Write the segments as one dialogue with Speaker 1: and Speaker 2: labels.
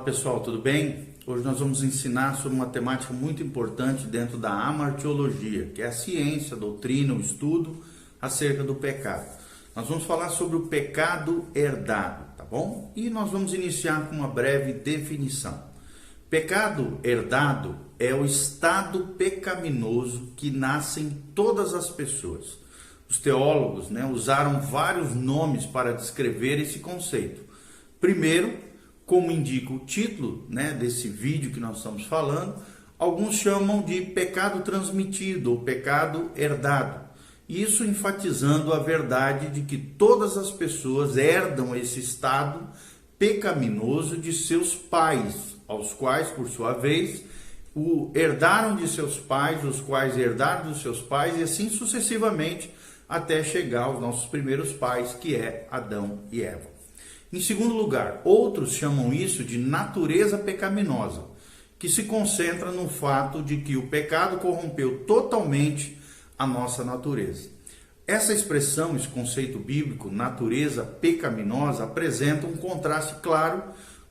Speaker 1: pessoal, tudo bem? Hoje nós vamos ensinar sobre uma temática muito importante dentro da amartiologia, que é a ciência, a doutrina, o estudo acerca do pecado. Nós vamos falar sobre o pecado herdado, tá bom? E nós vamos iniciar com uma breve definição. Pecado herdado é o estado pecaminoso que nasce em todas as pessoas. Os teólogos, usaram vários nomes para descrever esse conceito. Primeiro, como indica o título, desse vídeo que nós estamos falando, alguns chamam de pecado transmitido ou pecado herdado. Isso enfatizando a verdade de que todas as pessoas herdam esse estado pecaminoso de seus pais, aos quais, por sua vez, o herdaram de seus pais, os quais herdaram dos seus pais, e assim sucessivamente, até chegar aos nossos primeiros pais, que é Adão e Eva. Em segundo lugar, outros chamam isso de natureza pecaminosa, que se concentra no fato de que o pecado corrompeu totalmente a nossa natureza. Essa expressão, esse conceito bíblico, natureza pecaminosa, apresenta um contraste claro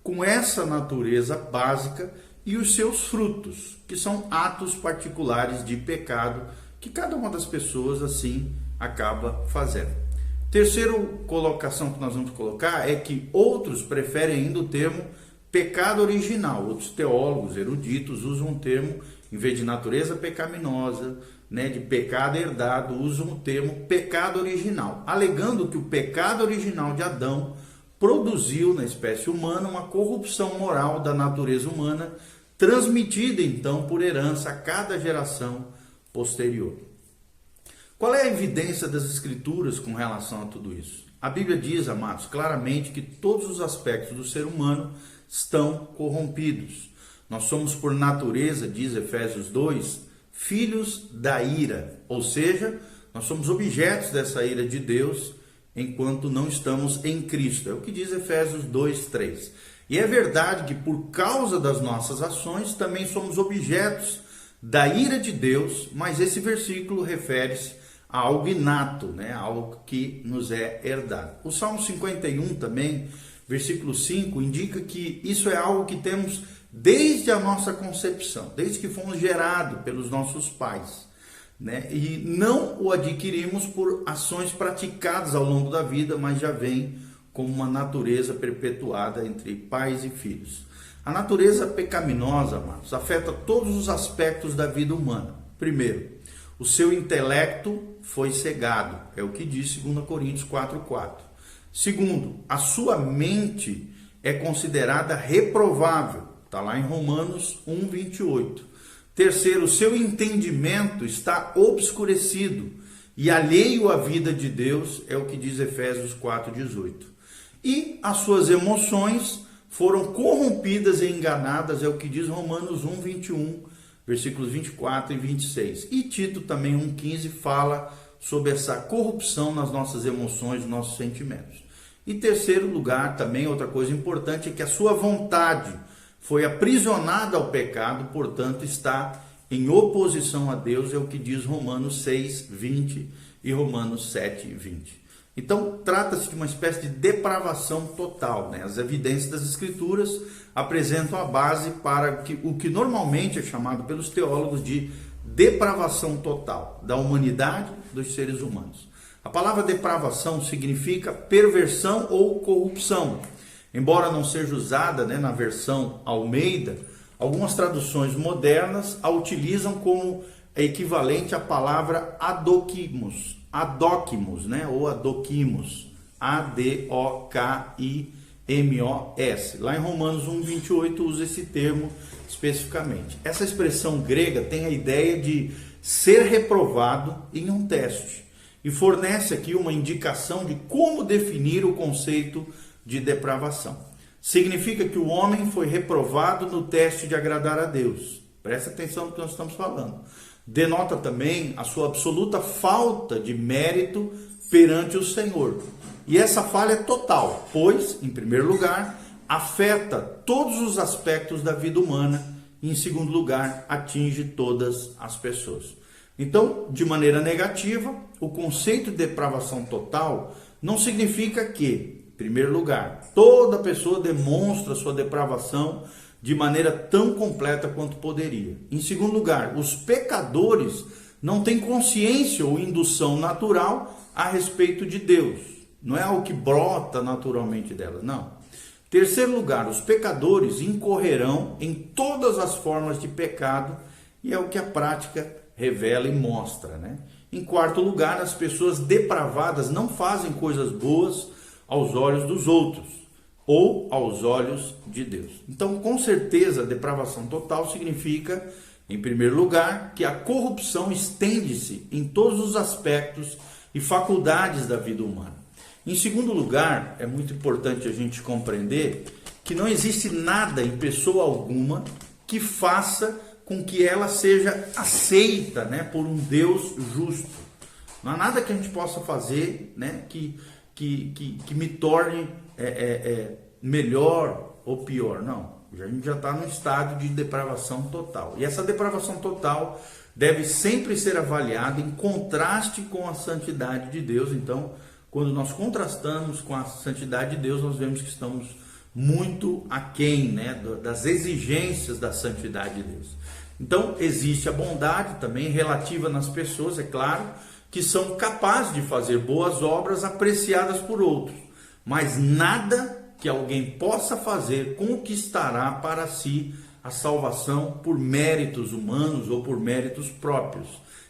Speaker 1: com essa natureza básica e os seus frutos, que são atos particulares de pecado que cada uma das pessoas assim acaba fazendo. Terceira colocação que nós vamos colocar é que outros preferem ainda o termo pecado original. Outros teólogos eruditos usam o termo, em vez de natureza pecaminosa, de pecado herdado, usam o termo pecado original, alegando que o pecado original de Adão produziu na espécie humana uma corrupção moral da natureza humana, transmitida então por herança a cada geração posterior. Qual é a evidência das Escrituras com relação a tudo isso? A Bíblia diz, amados, claramente que todos os aspectos do ser humano estão corrompidos. Nós somos por natureza, diz Efésios 2, filhos da ira, ou seja, nós somos objetos dessa ira de Deus enquanto não estamos em Cristo. É o que diz Efésios 2, 3. E é verdade que por causa das nossas ações também somos objetos da ira de Deus, mas esse versículo refere-se a algo inato, algo que nos é herdado. O Salmo 51 também, versículo 5, indica que isso é algo que temos desde a nossa concepção, desde que fomos gerados pelos nossos pais, e não o adquirimos por ações praticadas ao longo da vida, mas já vem como uma natureza perpetuada entre pais e filhos. A natureza pecaminosa, amados, afeta todos os aspectos da vida humana. Primeiro, o seu intelecto foi cegado, é o que diz 2 Coríntios 4:4. Segundo, a sua mente é considerada reprovável, está lá em Romanos 1:28. Terceiro, o seu entendimento está obscurecido e alheio à vida de Deus, é o que diz Efésios 4:18. E as suas emoções foram corrompidas e enganadas, é o que diz Romanos 1:21, versículos 24 e 26. E Tito também 1:15 fala sobre essa corrupção nas nossas emoções, nos nossos sentimentos. E terceiro lugar, também outra coisa importante, é que a sua vontade foi aprisionada ao pecado, portanto está em oposição a Deus, é o que diz Romanos 6:20 e Romanos 7:20. Então, trata-se de uma espécie de depravação total. As evidências das Escrituras apresentam a base para o que normalmente é chamado pelos teólogos de depravação total da humanidade, dos seres humanos. A palavra depravação significa perversão ou corrupção. Embora não seja usada na versão Almeida, algumas traduções modernas a utilizam como equivalente à palavra adokimos, ou adoquimos, A-D-O-K-I-M-O-S. Lá em Romanos 1:28 usa esse termo especificamente. Essa expressão grega tem a ideia de ser reprovado em um teste e fornece aqui uma indicação de como definir o conceito de depravação. Significa que o homem foi reprovado no teste de agradar a Deus. Presta atenção no que nós estamos falando. Denota também a sua absoluta falta de mérito perante o Senhor. E essa falha é total, pois, em primeiro lugar, afeta todos os aspectos da vida humana e, em segundo lugar, atinge todas as pessoas. Então, de maneira negativa, o conceito de depravação total não significa que Em primeiro lugar, toda pessoa demonstra sua depravação de maneira tão completa quanto poderia. Em segundo lugar, os pecadores não têm consciência ou indução natural a respeito de Deus. Não é algo que brota naturalmente delas, não. Em terceiro lugar, os pecadores incorrerão em todas as formas de pecado, e é o que a prática revela e mostra, né? Em quarto lugar, as pessoas depravadas não fazem coisas boas aos olhos dos outros ou aos olhos de Deus. Então, com certeza, a depravação total significa, em primeiro lugar, que a corrupção estende-se em todos os aspectos e faculdades da vida humana. Em segundo lugar, é muito importante a gente compreender que não existe nada em pessoa alguma que faça com que ela seja aceita, né, por um Deus justo. Não há nada que a gente possa fazer, né, que me torne melhor ou pior. Não, a gente já está no estado de depravação total. E essa depravação total deve sempre ser avaliada em contraste com a santidade de Deus. Então, quando nós contrastamos com a santidade de Deus, nós vemos que estamos muito aquém, né, das exigências da santidade de Deus. Então, existe a bondade também relativa nas pessoas, é claro, que são capazes de fazer boas obras apreciadas por outros, mas nada que alguém possa fazer conquistará para si a salvação por méritos humanos ou por méritos próprios,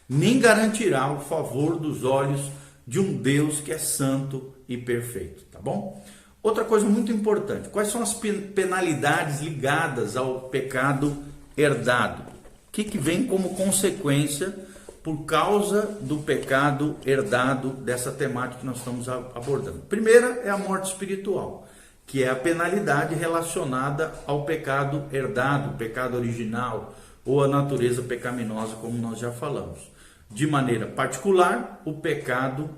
Speaker 1: nem garantirá o favor dos olhos de um Deus que é santo e perfeito, tá bom? Outra coisa muito importante, quais são as penalidades ligadas ao pecado herdado? O que vem como consequência por causa do pecado herdado dessa temática que nós estamos abordando? Primeira é a morte espiritual, que é a penalidade relacionada ao pecado herdado, o pecado original ou a natureza pecaminosa, como nós já falamos. De maneira particular,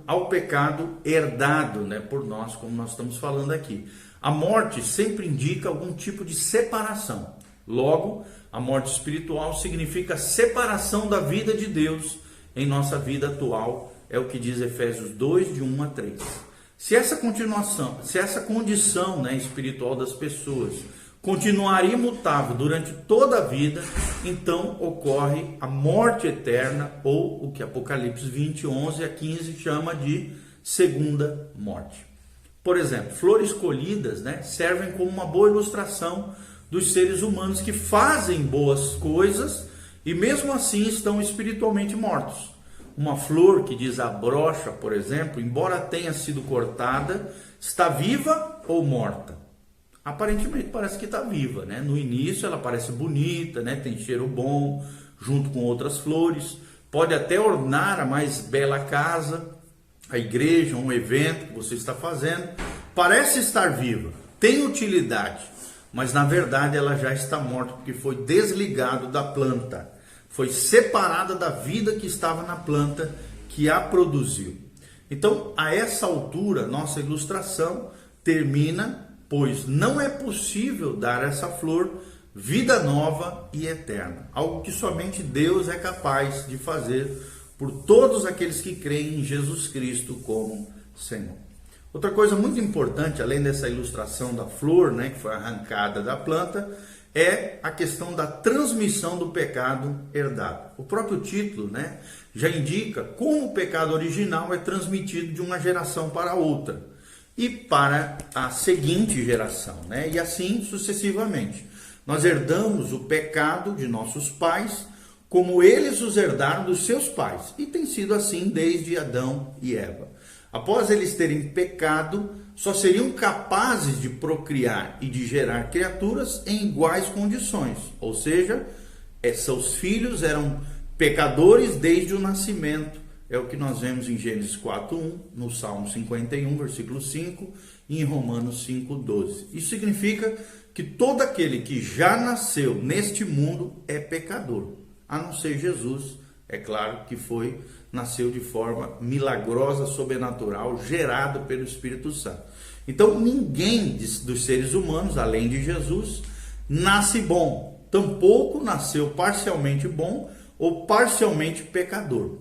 Speaker 1: ao pecado herdado, né, por nós, como nós estamos falando aqui. A morte sempre indica algum tipo de separação. Logo, a morte espiritual significa separação da vida de Deus em nossa vida atual, é o que diz Efésios 2, de 1 a 3. Se essa condição, né, espiritual das pessoas continuar imutável durante toda a vida, então ocorre a morte eterna, ou o que Apocalipse 20, 11 a 15 chama de segunda morte. Por exemplo, flores colhidas, né, servem como uma boa ilustração dos seres humanos que fazem boas coisas e mesmo assim estão espiritualmente mortos. Uma flor que desabrocha, por exemplo, embora tenha sido cortada, está viva ou morta? Aparentemente parece que está viva, né? No início ela parece bonita, né? Tem cheiro bom, junto com outras flores, pode até ornar a mais bela casa, a igreja, um evento que você está fazendo, parece estar viva, tem utilidade, mas na verdade ela já está morta porque foi desligado da planta, foi separada da vida que estava na planta que a produziu. Então, a essa altura, nossa ilustração termina, pois não é possível dar a essa flor vida nova e eterna, algo que somente Deus é capaz de fazer por todos aqueles que creem em Jesus Cristo como Senhor. Outra coisa muito importante, além dessa ilustração da flor, né, que foi arrancada da planta, é a questão da transmissão do pecado herdado. O próprio título, né, já indica como o pecado original é transmitido de uma geração para outra e para a seguinte geração, né, e assim sucessivamente. Nós herdamos o pecado de nossos pais, como eles os herdaram dos seus pais, e tem sido assim desde Adão e Eva. Após eles terem pecado, só seriam capazes de procriar e de gerar criaturas em iguais condições, ou seja, seus filhos eram pecadores desde o nascimento. É o que nós vemos em Gênesis 4:1, no Salmo 51, versículo 5, e em Romanos 5:12. Isso significa que todo aquele que já nasceu neste mundo é pecador, a não ser Jesus, é claro que nasceu de forma milagrosa, sobrenatural, gerado pelo Espírito Santo. Então ninguém dos seres humanos, além de Jesus, nasce bom, tampouco nasceu parcialmente bom ou parcialmente pecador.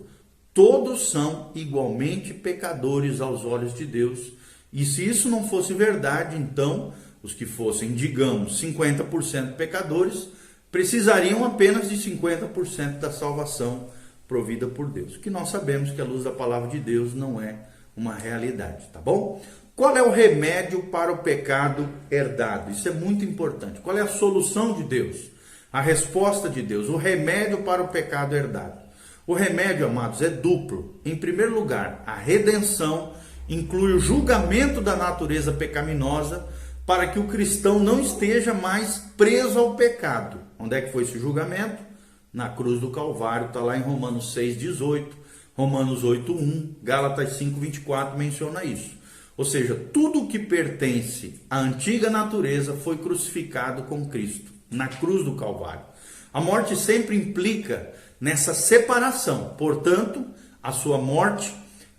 Speaker 1: Todos são igualmente pecadores aos olhos de Deus E se isso não fosse verdade, então os que fossem, digamos, 50% pecadores, precisariam apenas de 50% da salvação provida por Deus. Que nós sabemos que a luz da palavra de Deus não é uma realidade, tá bom? Qual é o remédio para o pecado herdado? Isso é muito importante. Qual é a solução de Deus? A resposta de Deus, o remédio para o pecado herdado. O remédio, amados, é duplo. Em primeiro lugar, a redenção inclui o julgamento da natureza pecaminosa para que o cristão não esteja mais preso ao pecado. Onde é que foi esse julgamento? Na cruz do Calvário, está lá em Romanos 6,18, Romanos 8,1, Gálatas 5,24 menciona isso. Ou seja, tudo o que pertence à antiga natureza foi crucificado com Cristo, na cruz do Calvário. A morte sempre implica nessa separação. Portanto, a sua morte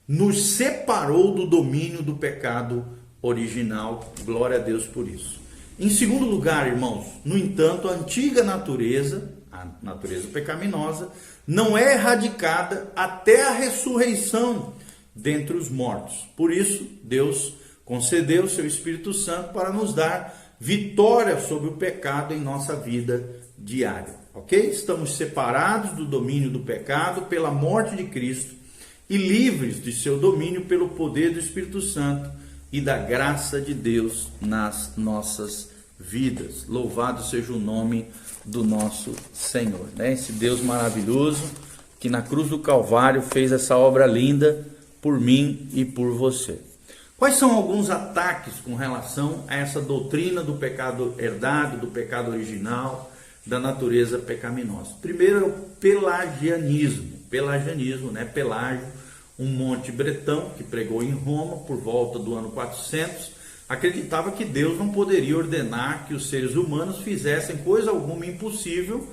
Speaker 1: nos separou do domínio do pecado original. Glória a Deus por isso. Em segundo lugar, irmãos, no entanto, a antiga natureza, a natureza pecaminosa, não é erradicada até a ressurreição dentre os mortos. Por isso, Deus concedeu o seu Espírito Santo para nos dar vitória sobre o pecado em nossa vida diária. Ok? Estamos separados do domínio do pecado pela morte de Cristo e livres de seu domínio pelo poder do Espírito Santo e da graça de Deus nas nossas vidas. Louvado seja o nome do nosso Senhor, né? Esse Deus maravilhoso que na cruz do Calvário fez essa obra linda por mim e por você. Quais são alguns ataques com relação a essa doutrina do pecado herdado, do pecado original, da natureza pecaminosa? Primeiro é o pelagianismo. Pelagianismo, né? Pelágio, um monte bretão que pregou em Roma por volta do ano 400, acreditava que Deus não poderia ordenar que os seres humanos fizessem coisa alguma impossível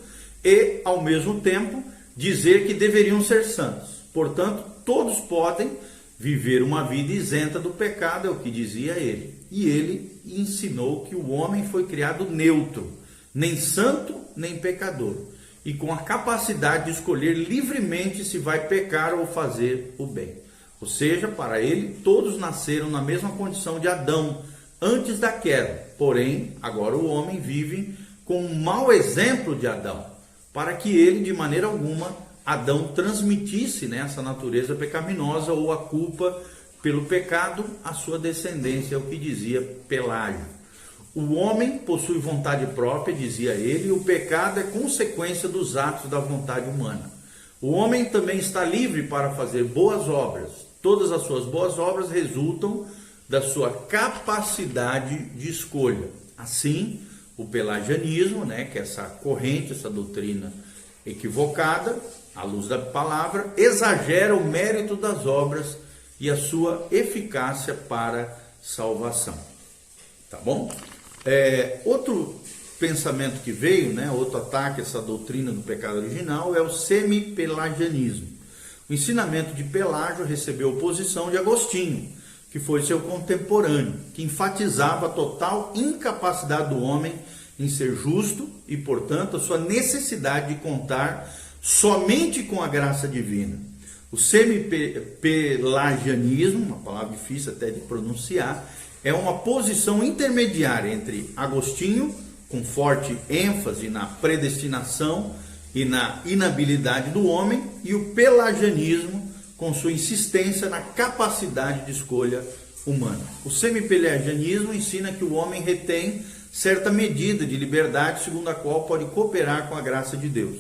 Speaker 1: e, ao mesmo tempo, dizer que deveriam ser santos. Portanto, todos podem viver uma vida isenta do pecado, é o que dizia ele. E ele ensinou que o homem foi criado neutro, nem santo, nem pecador, e com a capacidade de escolher livremente se vai pecar ou fazer o bem. Ou seja, para ele, todos nasceram na mesma condição de Adão, antes da queda. Porém, agora o homem vive com um mau exemplo de Adão, para que ele, de maneira alguma, Adão transmitisse, né, essa natureza pecaminosa ou a culpa pelo pecado à sua descendência, é o que dizia Pelágio. O homem possui vontade própria, dizia ele, e o pecado é consequência dos atos da vontade humana. O homem também está livre para fazer boas obras. Todas as suas boas obras resultam da sua capacidade de escolha. Assim, o pelagianismo, né, que é essa corrente, essa doutrina equivocada, à luz da palavra, exagera o mérito das obras e a sua eficácia para salvação. Tá bom? Outro pensamento que veio, né, outro ataque a essa doutrina do pecado original é o semi-pelagianismo. O ensinamento de Pelágio recebeu oposição de Agostinho, que foi seu contemporâneo, que enfatizava a total incapacidade do homem em ser justo e, portanto, a sua necessidade de contar somente com a graça divina. O semi-pelagianismo, uma palavra difícil até de pronunciar, é uma posição intermediária entre Agostinho, com forte ênfase na predestinação e na inabilidade do homem, e o pelagianismo, com sua insistência na capacidade de escolha humana. O semi-pelagianismo ensina que o homem retém certa medida de liberdade, segundo a qual pode cooperar com a graça de Deus.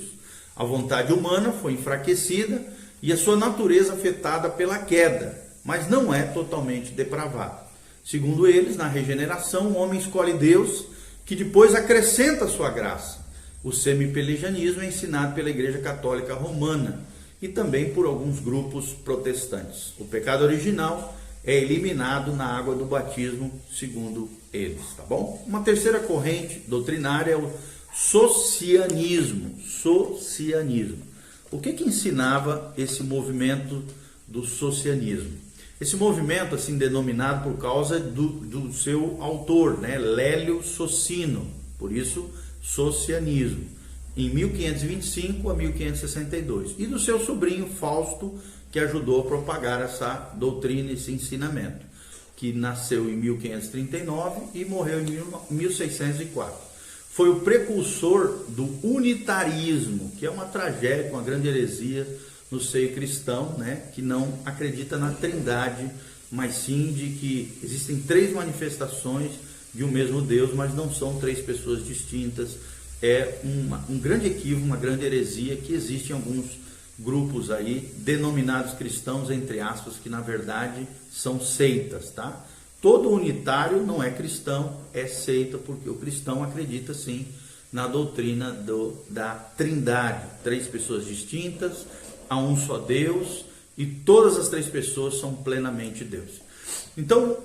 Speaker 1: A vontade humana foi enfraquecida e a sua natureza afetada pela queda, mas não é totalmente depravada. Segundo eles, na regeneração, o homem escolhe Deus, que depois acrescenta a sua graça. O semi-pelagianismo é ensinado pela Igreja Católica Romana e também por alguns grupos protestantes. O pecado original é eliminado na água do batismo, segundo eles, tá bom? Uma terceira corrente doutrinária é o socianismo. Socianismo. O que ensinava esse movimento do socianismo? Esse movimento, assim denominado por causa do seu autor, né, Lélio Socino, por isso socianismo, em 1525 a 1562, e do seu sobrinho Fausto, que ajudou a propagar essa doutrina, esse ensinamento. que nasceu em 1539 e morreu em 1604. Foi o precursor do unitarismo, que é uma tragédia, uma grande heresia no seio cristão, né, que não acredita na trindade, mas sim de que existem três manifestações de um mesmo Deus, mas não são três pessoas distintas. É um grande equívoco, uma grande heresia que existe em alguns grupos aí, denominados cristãos, entre aspas, que na verdade são seitas, tá? Todo unitário não é cristão, é seita, porque o cristão acredita sim na doutrina da trindade, três pessoas distintas, há um só Deus, e todas as três pessoas são plenamente Deus. Então,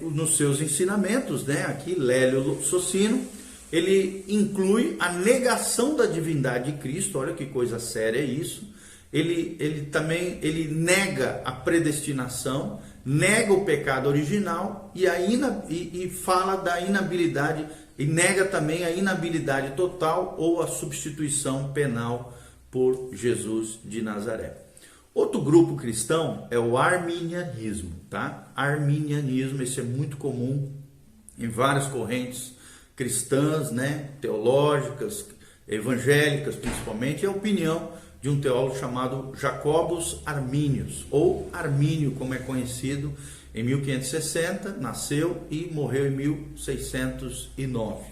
Speaker 1: nos seus ensinamentos, né, aqui Lélio Socino, ele inclui a negação da divindade de Cristo. Olha que coisa séria é isso. Ele também nega a predestinação, nega o pecado original e fala da inabilidade, e nega também a inabilidade total ou a substituição penal por Jesus de Nazaré. Outro grupo cristão é o arminianismo, tá? Arminianismo, esse é muito comum em várias correntes cristãs, né? Teológicas, evangélicas principalmente, é a opinião de um teólogo chamado Jacobus Arminius, ou Armínio, como é conhecido, em 1560, nasceu e morreu em 1609.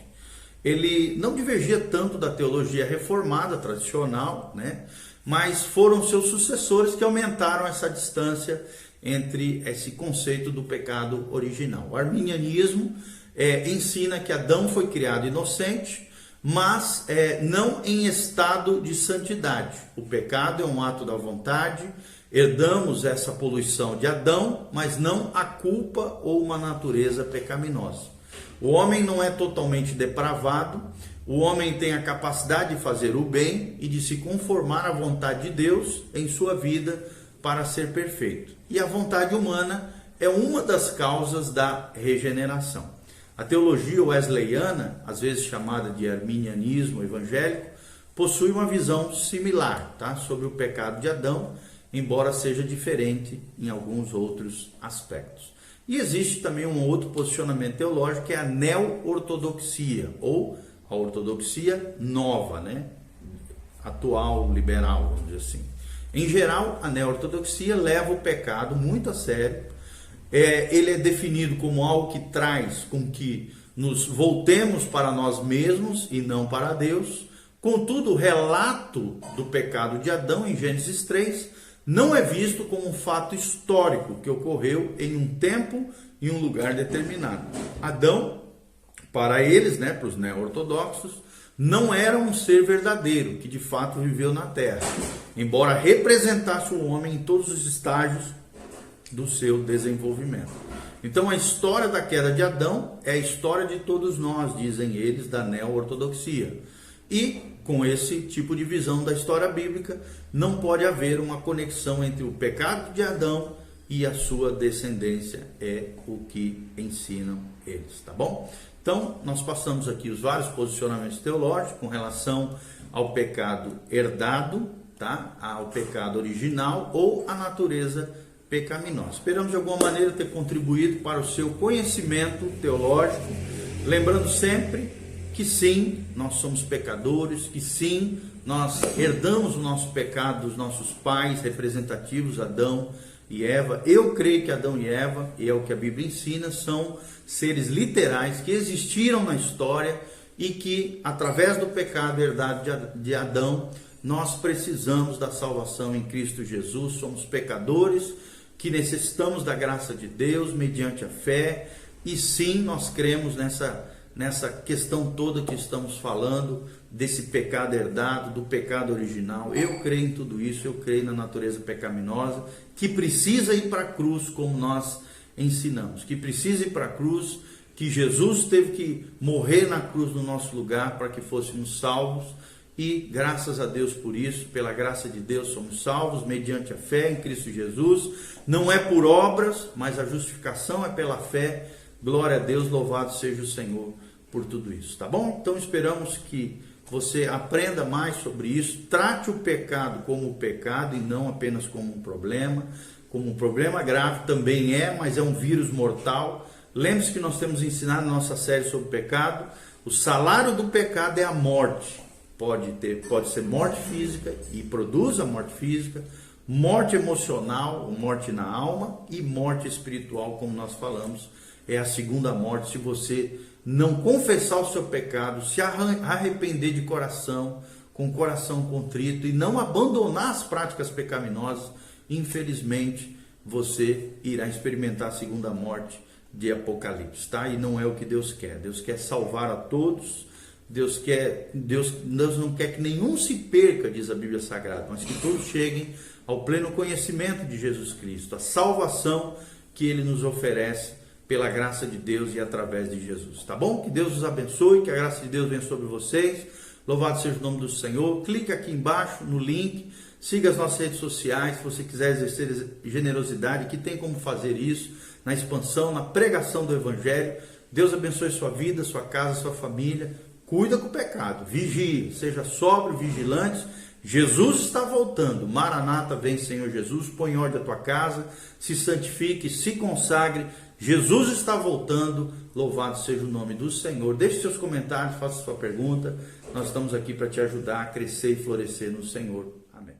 Speaker 1: Ele não divergia tanto da teologia reformada, tradicional, né? Mas foram seus sucessores que aumentaram essa distância entre esse conceito do pecado original. O arminianismo ensina que Adão foi criado inocente, mas não em estado de santidade. O pecado é um ato da vontade, herdamos essa poluição de Adão, mas não a culpa ou uma natureza pecaminosa. O homem não é totalmente depravado, o homem tem a capacidade de fazer o bem e de se conformar à vontade de Deus em sua vida para ser perfeito. E a vontade humana é uma das causas da regeneração. A teologia wesleyana, às vezes chamada de arminianismo evangélico, possui uma visão similar, tá, sobre o pecado de Adão, embora seja diferente em alguns outros aspectos. E existe também um outro posicionamento teológico, que é a neo-ortodoxia, ou a ortodoxia nova, né? Atual, liberal, vamos dizer assim. Em geral, a neo-ortodoxia leva o pecado muito a sério. Ele é definido como algo que traz com que nos voltemos para nós mesmos e não para Deus. Contudo, o relato do pecado de Adão em Gênesis 3 não é visto como um fato histórico que ocorreu em um tempo e um lugar determinado. Adão, para eles, né, para os neo-ortodoxos, não era um ser verdadeiro que de fato viveu na terra, embora representasse o homem em todos os estágios do seu desenvolvimento. Então a história da queda de Adão é a história de todos nós, dizem eles, da neo-ortodoxia. E com esse tipo de visão da história bíblica, não pode haver uma conexão entre o pecado de Adão e a sua descendência, é o que ensinam eles, tá bom? Então, nós passamos aqui os vários posicionamentos teológicos com relação ao pecado herdado, tá? Ao pecado original ou à natureza pecaminosa. Esperamos de alguma maneira ter contribuído para o seu conhecimento teológico, lembrando sempre que sim, nós somos pecadores, que sim, nós herdamos o nosso pecado dos nossos pais representativos, Adão e Eva. Eu creio que Adão e Eva, e é o que a Bíblia ensina, são seres literais que existiram na história e que, através do pecado herdado de Adão, nós precisamos da salvação em Cristo Jesus. Somos pecadores que necessitamos da graça de Deus mediante a fé, e sim, nós cremos nessa questão toda que estamos falando, desse pecado herdado, do pecado original. Eu creio em tudo isso, eu creio na natureza pecaminosa, que precisa ir para a cruz, como nós ensinamos, que precisa ir para a cruz, que Jesus teve que morrer na cruz no nosso lugar para que fôssemos salvos, e graças a Deus por isso, pela graça de Deus somos salvos, mediante a fé em Cristo Jesus. Não é por obras, mas a justificação é pela fé. Glória a Deus, louvado seja o Senhor por tudo isso, tá bom? Então esperamos que você aprenda mais sobre isso, trate o pecado como pecado e não apenas como um problema, como um problema grave, também mas é um vírus mortal. Lembre-se que nós temos ensinado na nossa série sobre o pecado, o salário do pecado é a morte. Pode ser morte física e produz a morte física, morte emocional, morte na alma, e morte espiritual, como nós falamos, é a segunda morte. Se você não confessar o seu pecado, se arrepender de coração, com o coração contrito, e não abandonar as práticas pecaminosas, infelizmente você irá experimentar a segunda morte de Apocalipse, tá? E não é o que Deus quer. Deus quer salvar a todos. Deus não quer que nenhum se perca, diz a Bíblia Sagrada, mas que todos cheguem ao pleno conhecimento de Jesus Cristo, a salvação que Ele nos oferece pela graça de Deus e através de Jesus, tá bom? Que Deus os abençoe, que a graça de Deus venha sobre vocês. Louvado seja o nome do Senhor. Clique aqui embaixo no link, siga as nossas redes sociais, se você quiser exercer generosidade, que tem como fazer isso na expansão, na pregação do Evangelho. Deus abençoe sua vida, sua casa, sua família. Cuida com o pecado, vigie, seja sóbrio, vigilante. Jesus está voltando. Maranata, vem Senhor Jesus. Põe em ordem a tua casa, se santifique, se consagre. Jesus está voltando. Louvado seja o nome do Senhor. Deixe seus comentários, faça sua pergunta. Nós estamos aqui para te ajudar a crescer e florescer no Senhor. Amém.